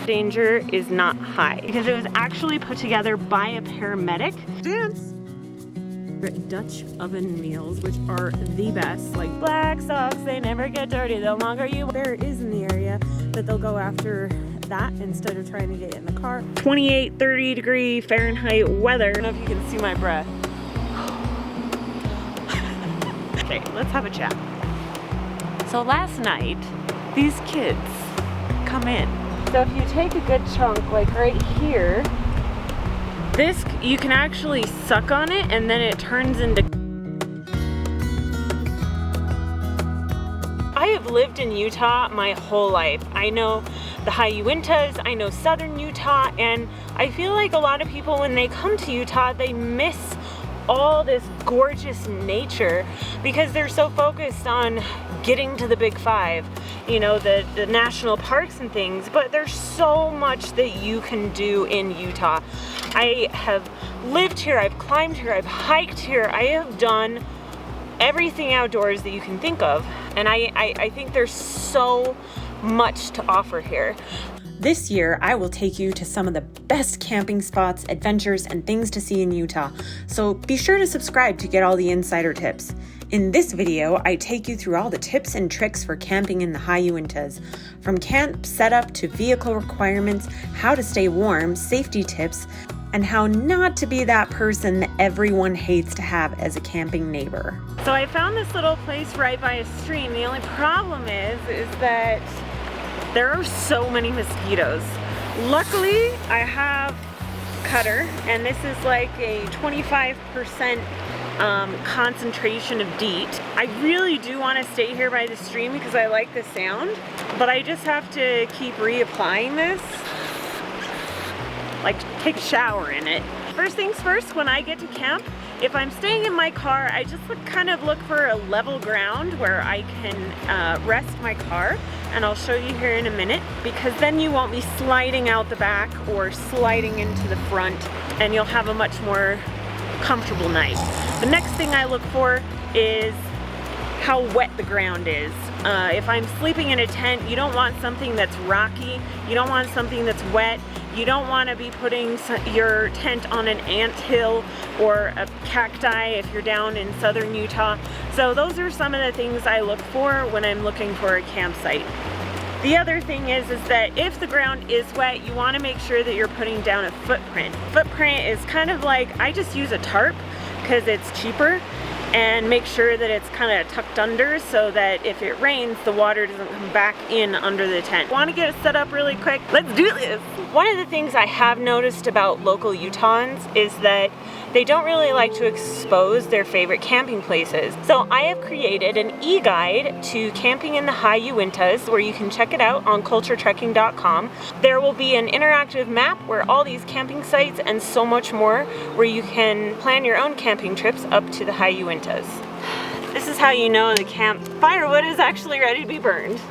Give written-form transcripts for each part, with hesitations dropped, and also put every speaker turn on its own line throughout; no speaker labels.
danger is not high because it was actually put together by a paramedic. Dance! Dutch oven meals, which are the best. Like black socks, they never get dirty the longer you. There is in the area that they'll go after that instead of trying to get in the car. 28, 30 degree Fahrenheit weather. I don't know if you can see my breath. Okay, let's have a chat. So last night, these kids come in. So if you take a good chunk, like right here, this, you can actually suck on it and then it turns into... I have lived in Utah my whole life. I know the High Uintas, I know southern Utah, and I feel like a lot of people when they come to Utah, they miss all this gorgeous nature because they're so focused on getting to the big five, you know, the national parks and things, but there's so much that you can do in Utah. I have lived here, I've climbed here, I've hiked here, I have done everything outdoors that you can think of, and I think there's so much to offer here. This year, I will take you to some of the best camping spots, adventures, and things to see in Utah, so be sure to subscribe to get all the insider tips. In this video, I take you through all the tips and tricks for camping in the High Uintas, from camp setup to vehicle requirements, how to stay warm, safety tips, and how not to be that person that everyone hates to have as a camping neighbor. So I found this little place right by a stream. The only problem is that there are so many mosquitoes. Luckily, I have Cutter, and this is like a 25% concentration of DEET. I really do want to stay here by the stream because I like the sound, but I just have to keep reapplying this, like take a shower in it. First things first, when I get to camp, if I'm staying in my car, I just kind of look for a level ground where I can rest my car, and I'll show you here in a minute, because then you won't be sliding out the back or sliding into the front, and you'll have a much more comfortable night. The next thing I look for is how wet the ground is. If I'm sleeping in a tent, you don't want something that's rocky, you don't want something that's wet, you don't want to be putting your tent on an anthill or a cacti if you're down in southern Utah. So those are some of the things I look for when I'm looking for a campsite. The other thing is that if the ground is wet, you want to make sure that you're putting down a footprint. Footprint is kind of like, I just use a tarp because it's cheaper, and make sure that it's kind of tucked under so that if it rains, the water doesn't come back in under the tent. Want to get it set up really quick? Let's do this! One of the things I have noticed about local Utahns is that they don't really like to expose their favorite camping places. So I have created an e-guide to camping in the High Uintas, where you can check it out on culturetrekking.com. There will be an interactive map where all these camping sites and so much more, where you can plan your own camping trips up to the High Uintas. This is how you know the camp firewood is actually ready to be burned.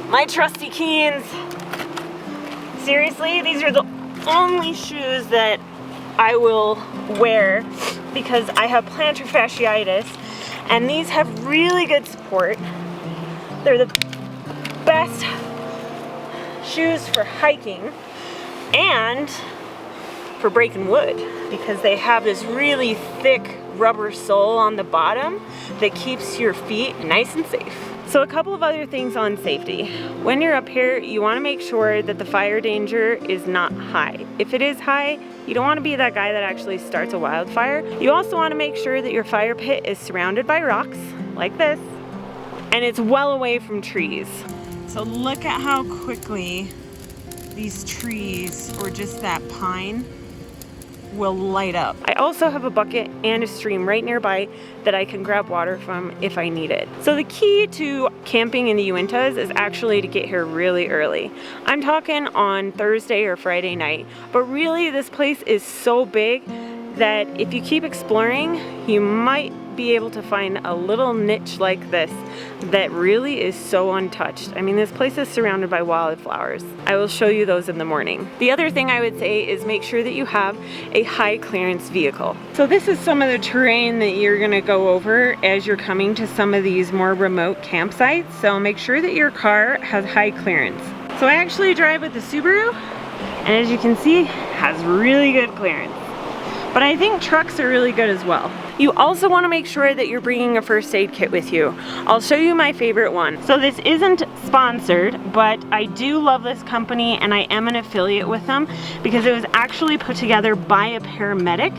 My trusty Keens. Seriously, these are the only shoes that I will wear because I have plantar fasciitis, and these have really good support. They're the best shoes for hiking and for breaking wood because they have this really thick rubber sole on the bottom that keeps your feet nice and safe. So a couple of other things on safety. When you're up here, you want to make sure that the fire danger is not high. If it is high, you don't want to be that guy that actually starts a wildfire. You also want to make sure that your fire pit is surrounded by rocks, like this, and it's well away from trees. So look at how quickly these trees, or just that pine, will light up. I also have a bucket and a stream right nearby that I can grab water from if I need it. So the key to camping in the Uintas is actually to get here really early. I'm talking on Thursday or Friday night, but really this place is so big that if you keep exploring, you might be able to find a little niche like this that really is so untouched. I mean, this place is surrounded by wildflowers. I will show you those in the morning. The other thing I would say is make sure that you have a high clearance vehicle. So this is some of the terrain that you're gonna go over as you're coming to some of these more remote campsites. So make sure that your car has high clearance. So I actually drive with the Subaru, and as you can see, has really good clearance. But I think trucks are really good as well. You also want to make sure that you're bringing a first aid kit with you. I'll show you my favorite one. So this isn't sponsored, but I do love this company and I am an affiliate with them because it was actually put together by a paramedic,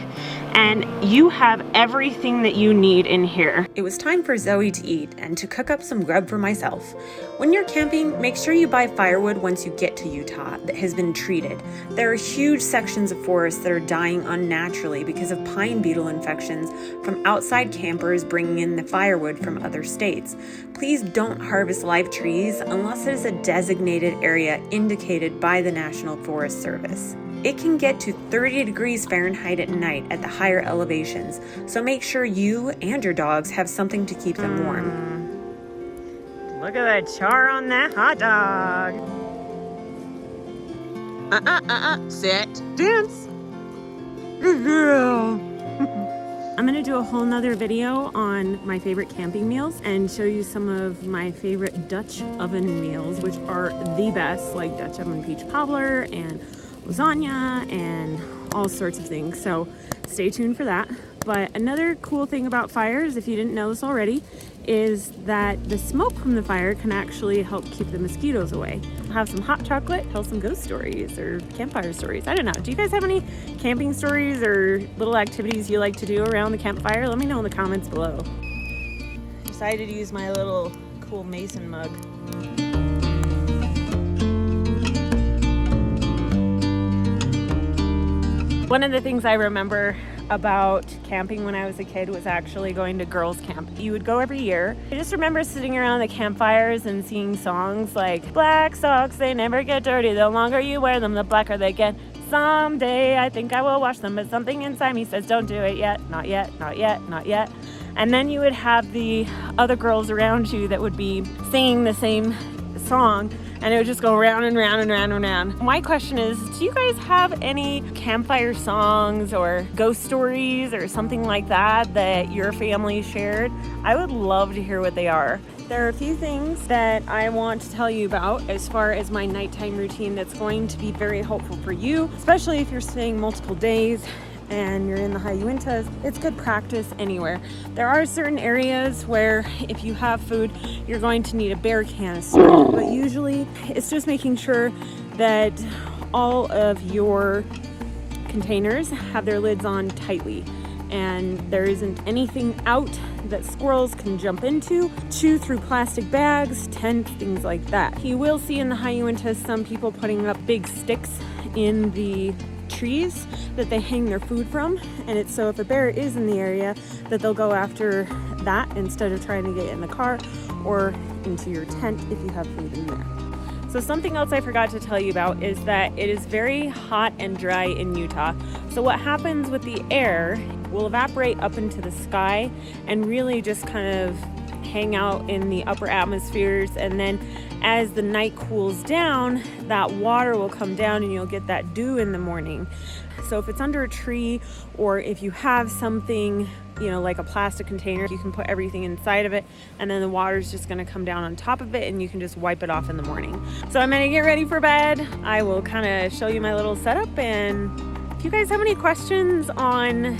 and you have everything that you need in here. It was time for Zoe to eat and to cook up some grub for myself. When you're camping, make sure you buy firewood once you get to Utah that has been treated. There are huge sections of forest that are dying unnaturally because of pine beetle infections from outside campers bringing in the firewood from other states. Please don't harvest live trees unless it is a designated area indicated by the National Forest Service. It can get to 30 degrees Fahrenheit at night at the higher elevations, so make sure you and your dogs have something to keep them warm. Look at that char on that hot dog. Sit. Dance. Good girl. I'm gonna do a whole nother video on my favorite camping meals and show you some of my favorite Dutch oven meals, which are the best, like Dutch oven peach cobbler and lasagna and all sorts of things. So stay tuned for that. But another cool thing about fires, if you didn't know this already, is that the smoke from the fire can actually help keep the mosquitoes away. Have some hot chocolate, tell some ghost stories or campfire stories. I don't know. Do you guys have any camping stories or little activities you like to do around the campfire? Let me know in the comments below. Decided to use my little cool mason mug. One of the things I remember about camping when I was a kid was actually going to girls' camp. You would go every year. I just remember sitting around the campfires and singing songs like, black socks, they never get dirty. The longer you wear them, the blacker they get. Someday I think I will wash them, but something inside me says don't do it yet, not yet, not yet, not yet. And then you would have the other girls around you that would be singing the same song, and it would just go round and round and round and round. My question is, do you guys have any campfire songs or ghost stories or something like that that your family shared? I would love to hear what they are. There are a few things that I want to tell you about as far as my nighttime routine that's going to be very helpful for you, especially if you're staying multiple days and you're in the High Uintas. It's good practice anywhere. There are certain areas where if you have food, you're going to need a bear canister, but usually it's just making sure that all of your containers have their lids on tightly and there isn't anything out that squirrels can jump into, chew through plastic bags, tents, things like that. You will see in the High Uintas some people putting up big sticks in the trees that they hang their food from, and it's so if a bear is in the area that they'll go after that instead of trying to get in the car or into your tent if you have food in there. So something else I forgot to tell you about is that it is very hot and dry in Utah. So what happens with the air will evaporate up into the sky and really just kind of hang out in the upper atmospheres, and then as the night cools down, that water will come down and you'll get that dew in the morning. So if it's under a tree or if you have something, you know, like a plastic container, you can put everything inside of it and then the water's just gonna come down on top of it and you can just wipe it off in the morning. So I'm gonna get ready for bed. I will kind of show you my little setup, and if you guys have any questions on,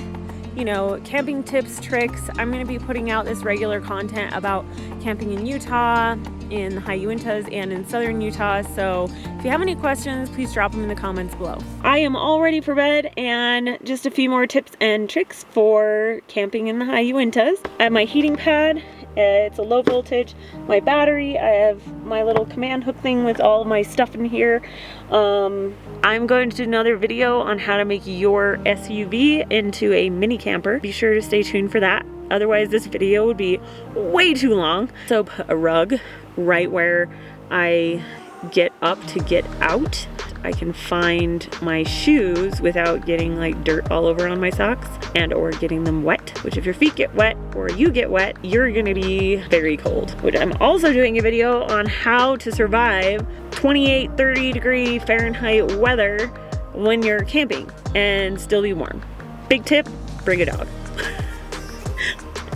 you know, camping tips, tricks, I'm going to be putting out this regular content about camping in Utah, in the High Uintas, and in southern Utah. So if you have any questions, please drop them in the comments below. I am all ready for bed, and just a few more tips and tricks for camping in the High Uintas. I have my heating pad. It's a low voltage. My battery, I have my little command hook thing with all of my stuff in here. I'm going to do another video on how to make your SUV into a mini camper. Be sure to stay tuned for that. Otherwise, this video would be way too long. So put a rug right where I get up to get out. I can find my shoes without getting like dirt all over on my socks and or getting them wet, which if your feet get wet or you get wet, you're gonna be very cold. Which I'm also doing a video on how to survive 28, 30 degree Fahrenheit weather when you're camping and still be warm. Big tip, bring a dog.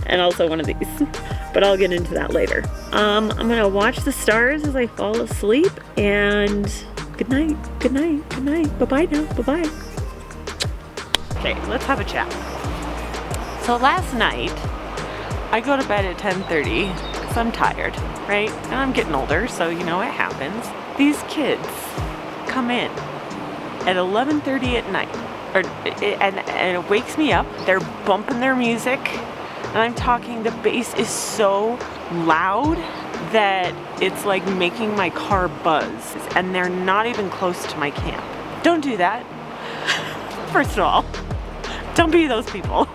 And also one of these. but I'll get into that later. I'm gonna watch the stars as I fall asleep, and good night, good night, good night. Bye-bye now, bye-bye. Okay, let's have a chat. So last night, I go to bed at 10:30 because I'm tired, right? And I'm getting older, so you know it happens. These kids come in at 11:30 at night, and it wakes me up. They're bumping their music, and I'm talking, the bass is so loud that it's like making my car buzz, and they're not even close to my camp. Don't do that. First of all, don't be those people.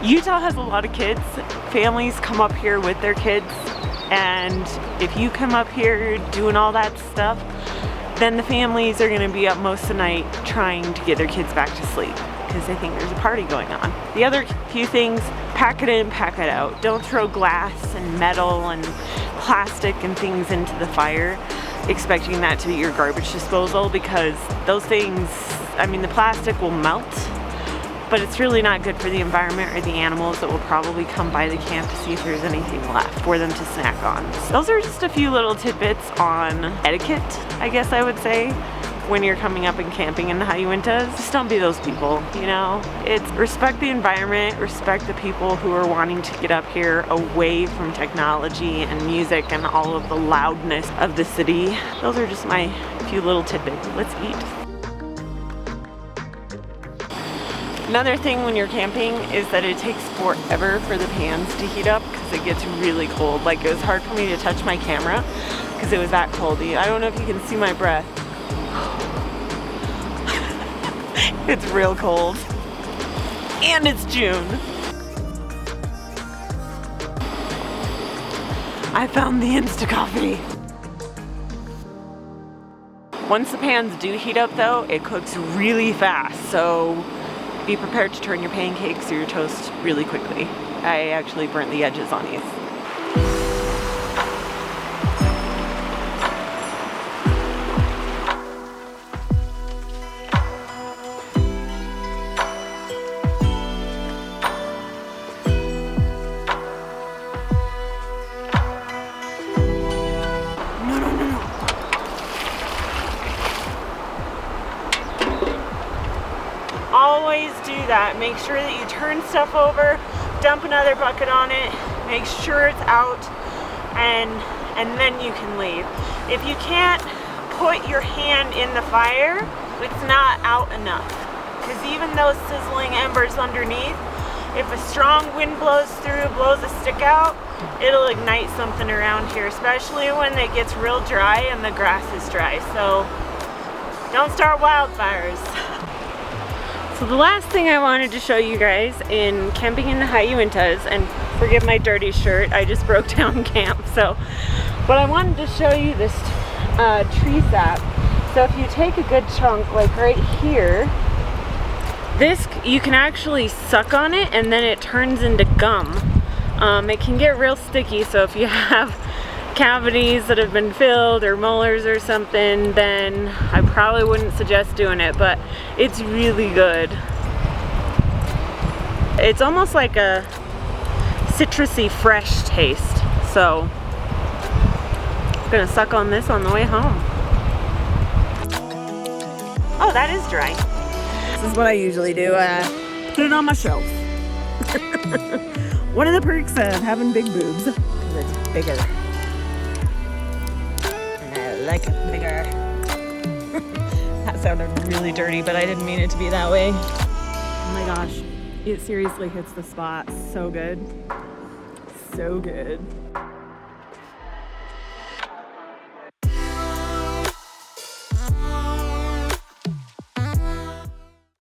Utah has a lot of kids. Families come up here with their kids, and if you come up here doing all that stuff, then the families are gonna be up most of the night trying to get their kids back to sleep because they think there's a party going on. The other few things, pack it in, pack it out. Don't throw glass and metal and plastic and things into the fire expecting that to be your garbage disposal, because those things, I mean, the plastic will melt, but it's really not good for the environment or the animals that will probably come by the camp to see if there's anything left for them to snack on. So those are just a few little tidbits on etiquette, I guess I would say, when you're coming up and camping in the High Uintas. Just don't be those people, you know? It's respect the environment, respect the people who are wanting to get up here away from technology and music and all of the loudness of the city. Those are just my few little tidbits. Let's eat. Another thing when you're camping is that it takes forever for the pans to heat up because it gets really cold. Like, it was hard for me to touch my camera because it was that cold. I don't know if you can see my breath. It's real cold. And it's June. I found the Insta coffee. Once the pans do heat up though, it cooks really fast. So be prepared to turn your pancakes or your toast really quickly. I actually burnt the edges on these. Always do that. Make sure that you turn stuff over, dump another bucket on it, make sure it's out, and then you can leave. If you can't put your hand in the fire, it's not out enough. Because even those sizzling embers underneath, if a strong wind blows through, blows a stick out, it'll ignite something around here, especially when it gets real dry and the grass is dry. So don't start wildfires. So the last thing I wanted to show you guys in camping in the High Uintas, and forgive my dirty shirt, I just broke down camp, but I wanted to show you this tree sap. So if you take a good chunk, like right here, this, you can actually suck on it and then it turns into gum. It can get real sticky, so if you have cavities that have been filled or molars or something, then I probably wouldn't suggest doing it, but it's really good. It's almost like a citrusy fresh taste, so I'm gonna suck on this on the way home. Oh, that is dry. This is what I usually do, put it on my shelf. One of the perks of having big boobs is it's bigger. Like it bigger. That sounded really dirty, but I didn't mean it to be that way. Oh my gosh, it seriously hits the spot. So good. So good.